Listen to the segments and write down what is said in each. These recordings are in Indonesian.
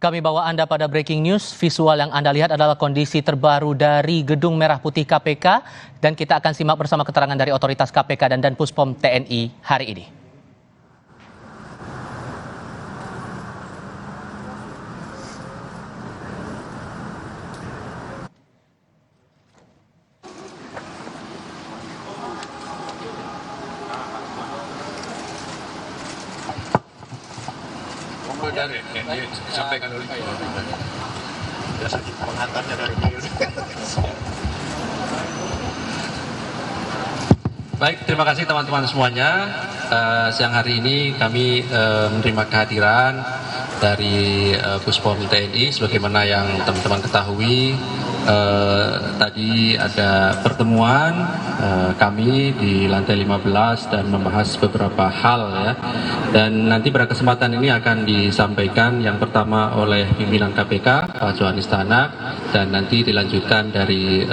Kami bawa Anda pada breaking news. Visual yang Anda lihat adalah kondisi terbaru dari Gedung Merah Putih KPK. Dan kita akan simak bersama keterangan dari otoritas KPK dan Danpuspom TNI hari ini. Dari disampaikan oleh penghantarnya dari Baik, terima kasih teman-teman semuanya. Siang hari ini kami menerima kehadiran dari Puspom TNI. Sebagaimana yang teman-teman ketahui, tadi ada pertemuan kami di lantai 15 dan membahas beberapa hal ya. Dan nanti pada kesempatan ini akan disampaikan yang pertama oleh pimpinan KPK Pak Johanis Tanak, dan nanti dilanjutkan dari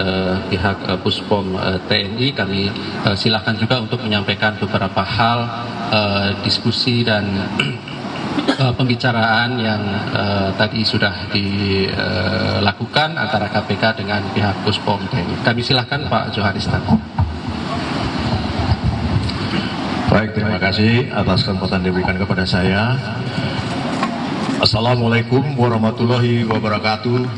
pihak Puspom TNI. Kami silakan juga untuk menyampaikan beberapa hal diskusi dan pembicaraan yang tadi sudah dilakukan antara KPK dengan pihak Puspom TNI. Kami silakan Pak Johanis Tanak. Baik, terima kasih atas kesempatan diberikan kepada saya. Assalamualaikum warahmatullahi wabarakatuh.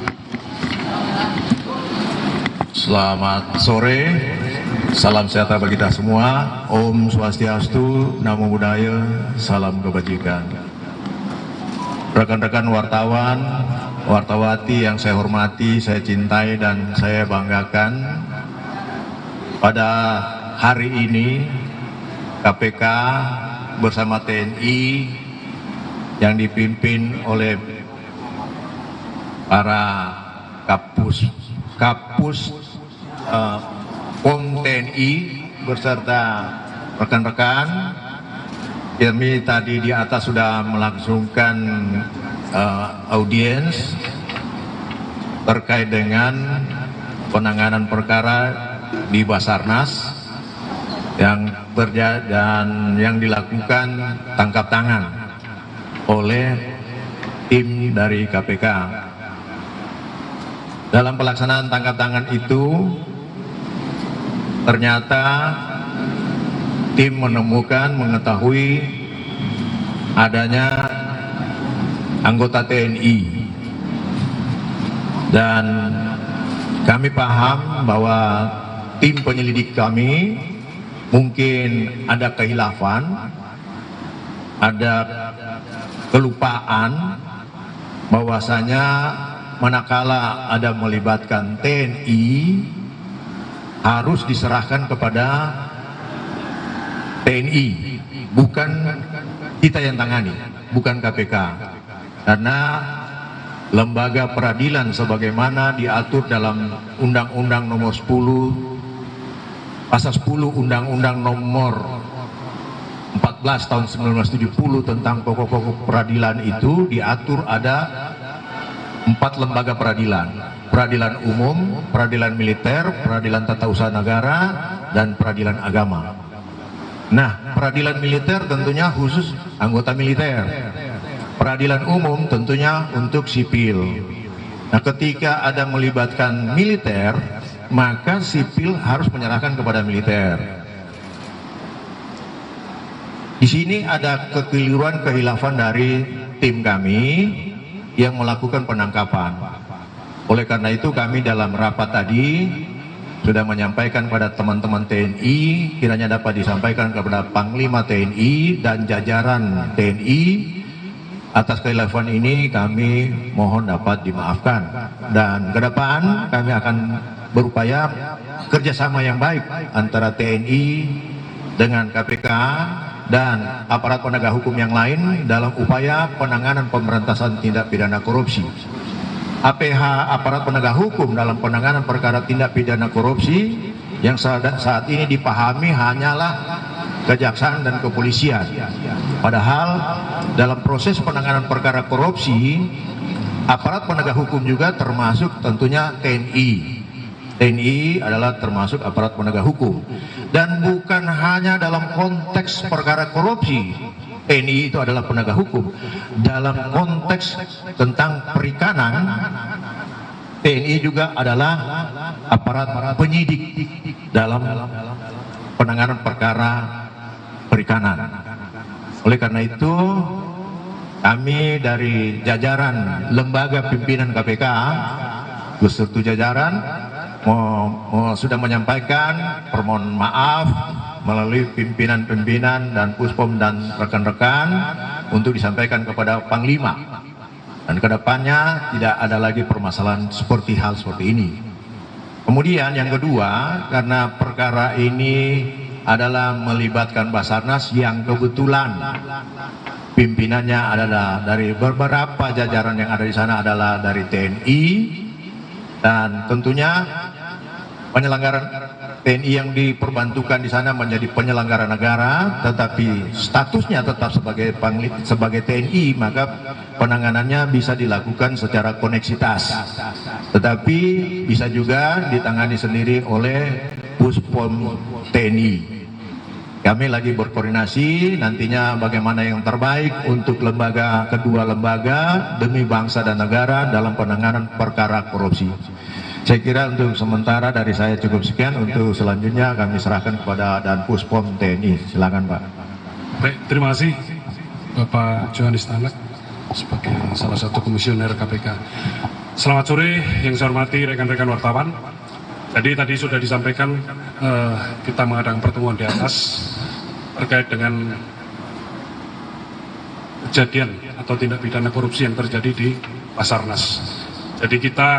Selamat sore, salam sejahtera bagi kita semua. Om Swastiastu, Namo Buddhaya, salam kebajikan. Rekan-rekan wartawan, wartawati yang saya hormati, saya cintai dan saya banggakan, pada hari ini KPK bersama TNI yang dipimpin oleh para Kapus POM TNI beserta rekan-rekan. Kami tadi di atas sudah melangsungkan audiens terkait dengan penanganan perkara di Basarnas yang dan yang dilakukan tangkap tangan oleh tim dari KPK. Dalam pelaksanaan tangkap tangan itu ternyata tim menemukan, mengetahui adanya anggota TNI, dan kami paham bahwa tim penyelidik kami mungkin ada kehilafan, ada kelupaan, bahwasanya manakala ada melibatkan TNI harus diserahkan kepada TNI, bukan kita yang tangani, bukan KPK. Karena lembaga peradilan sebagaimana diatur dalam Undang-Undang Nomor 10 Pasal 10 Undang-Undang Nomor 14 tahun 1970 tentang pokok-pokok peradilan itu diatur ada 4 lembaga peradilan: peradilan umum, peradilan militer, peradilan tata usaha negara, dan peradilan agama. Nah, peradilan militer tentunya khusus anggota militer. Peradilan umum tentunya untuk sipil. Nah, ketika ada melibatkan militer, maka sipil harus menyerahkan kepada militer. Di sini ada kekeliruan, kehilafan dari tim kami yang melakukan penangkapan. Oleh karena itu kami dalam rapat tadi sudah menyampaikan pada teman-teman TNI, kiranya dapat disampaikan kepada Panglima TNI dan jajaran TNI. Atas kehilafan ini kami mohon dapat dimaafkan, dan ke depan kami akan berupaya kerjasama yang baik antara TNI dengan KPK dan aparat penegak hukum yang lain dalam upaya penanganan pemberantasan tindak pidana korupsi. APH, aparat penegak hukum, dalam penanganan perkara tindak pidana korupsi yang saat ini dipahami hanyalah kejaksaan dan kepolisian. Padahal dalam proses penanganan perkara korupsi, aparat penegak hukum juga termasuk tentunya TNI. TNI adalah termasuk aparat penegak hukum, dan bukan hanya dalam konteks perkara korupsi. TNI itu adalah penegak hukum. Dalam konteks tentang perikanan, TNI juga adalah aparat penyidik dalam penanganan perkara perikanan. Oleh karena itu, kami dari jajaran lembaga pimpinan KPK beserta jajaran sudah menyampaikan permohonan maaf melalui pimpinan-pimpinan dan Puspom dan rekan-rekan untuk disampaikan kepada Panglima, dan kedepannya tidak ada lagi permasalahan seperti hal seperti ini. Kemudian yang kedua, karena perkara ini adalah melibatkan Basarnas yang kebetulan pimpinannya adalah dari beberapa jajaran yang ada di sana adalah dari TNI, dan tentunya penyelenggaraan TNI yang diperbantukan di sana menjadi penyelenggara negara, tetapi statusnya tetap sebagai TNI, maka penanganannya bisa dilakukan secara koneksitas, tetapi bisa juga ditangani sendiri oleh Puspom TNI. Kami lagi berkoordinasi nantinya bagaimana yang terbaik untuk kedua lembaga demi bangsa dan negara dalam penanganan perkara korupsi. Saya kira untuk sementara dari saya cukup sekian. Untuk selanjutnya kami serahkan kepada Dan Puspom TNI. Silakan Pak. Baik, terima kasih Bapak Johanis Tanak sebagai salah satu komisioner KPK. Selamat sore yang saya hormati rekan-rekan wartawan. Jadi tadi sudah disampaikan kita mengadakan pertemuan di atas terkait dengan kejadian atau tindak pidana korupsi yang terjadi di Basarnas. Jadi kita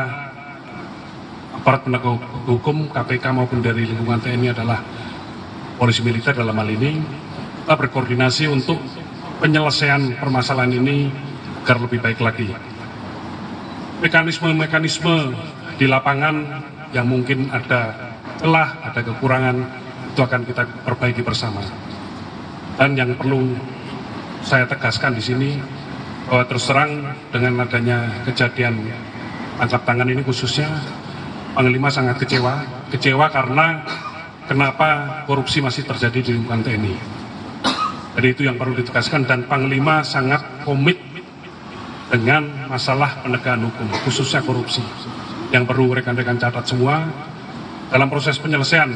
aparat penegak hukum KPK maupun dari lingkungan TNI adalah polisi militer dalam hal ini, kita berkoordinasi untuk penyelesaian permasalahan ini agar lebih baik lagi. Mekanisme di lapangan yang mungkin ada celah, ada kekurangan, itu akan kita perbaiki bersama. Dan yang perlu saya tegaskan di sini bahwa terus terang dengan adanya kejadian tangkap tangan ini khususnya, Panglima sangat kecewa karena kenapa korupsi masih terjadi di lingkungan TNI. Jadi itu yang perlu ditegaskan, dan Panglima sangat komit dengan masalah penegakan hukum, khususnya korupsi. Yang perlu rekan-rekan catat semua, dalam proses penyelesaian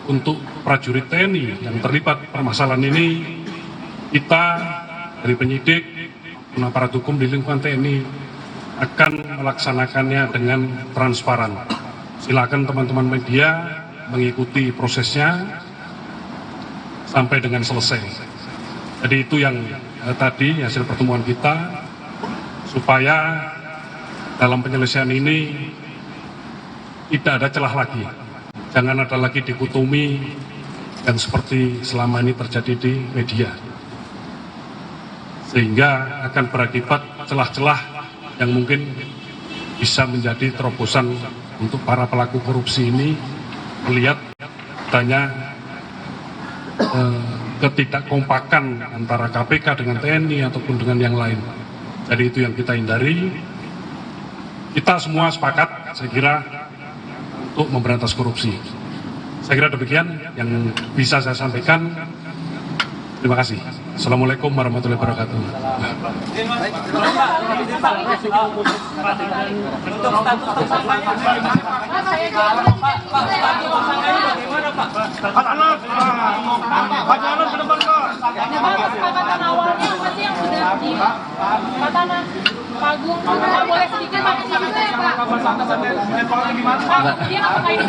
untuk prajurit TNI yang terlibat permasalahan ini, kita dari penyidik dan aparat hukum di lingkungan TNI akan melaksanakannya dengan transparan. Silakan teman-teman media mengikuti prosesnya sampai dengan selesai. Jadi itu yang tadi hasil pertemuan kita, supaya dalam penyelesaian ini tidak ada celah lagi. Jangan ada lagi dikotomi yang seperti selama ini terjadi di media, sehingga akan berakibat celah-celah yang mungkin bisa menjadi terobosan untuk para pelaku korupsi ini melihat adanya ketidakkompakan antara KPK dengan TNI ataupun dengan yang lain. Jadi itu yang kita hindari. Kita semua sepakat, saya kira, untuk memberantas korupsi. Saya kira demikian yang bisa saya sampaikan. Terima kasih. Assalamualaikum warahmatullahi wabarakatuh. Agung, boleh sedikit Pak, ya Pak. Dia apakah ini